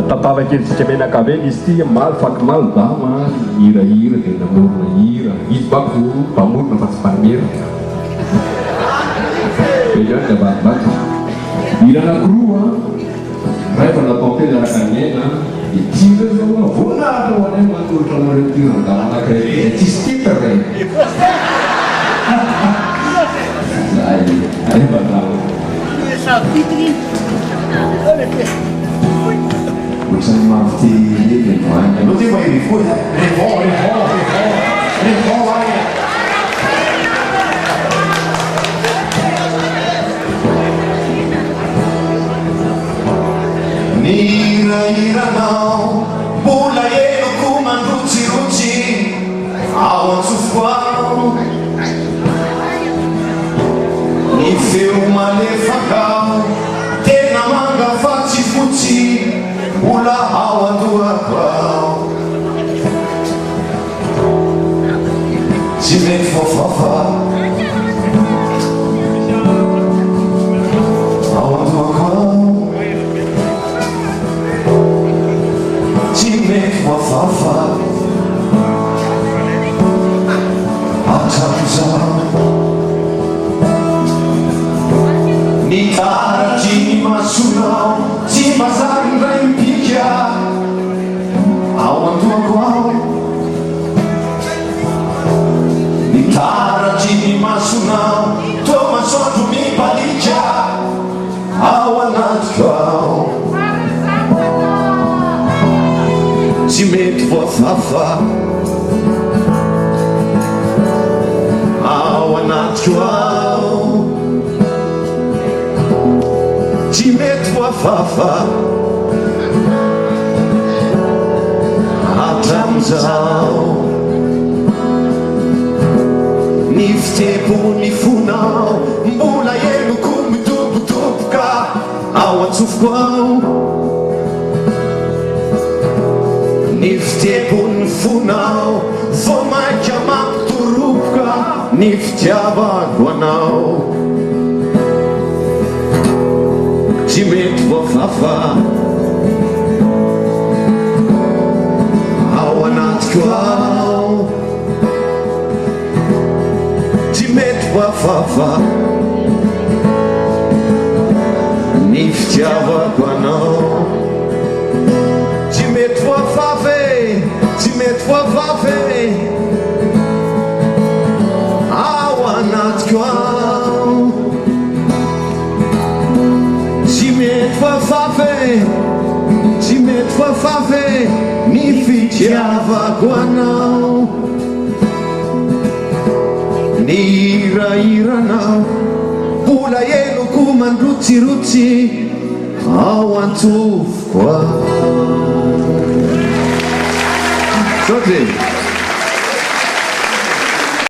Tatava kely tsika menakavely izy ty maly faky maly dama hirahira dia namorona hira izy bako mpamorona fa tsy mpamera Eliane da batibaty hira anankiroa rehefa natao tena araka-nena itira zao voninahitra ho anay manolotra anareo tira da manankiray tsisy titre ray zay batao Oisan'ny mafy ty no ty vai rifoy revò vai Ny hirahiranao mbola eloko mandrotsirotsy ao antsofoko ao ny feo malefakao tena mangafatsy fotsy mbola ao andohako ao tsy mety fofafa ao andohako ao tsy mety fofafa atramizao ny taratry ny masonao tsy mazary ndray mipika ao andohako ao ny taratry ny masonao to masoandro mibalika ao anatiko ao tsy mety voafafa ao anatiko ao tsy mety voafafa atramizao ny fitepo ny fonao mbola eloko midobodoboka ao antsofoko ao ny fitepo ny fonao vo maika mampitoroboka ny fitiavako anao tsy mety voafafa ao anatiko ao tsy mety voafafa ny fitiavako anao tsy mety voafafa tsy mety voafafa ao anatiko ao tsy mety voafafa tsy mety voafafa ny fitiavako anao ny hirahiranao mbola eloko mandrotsirotsy ao antsofoko ao.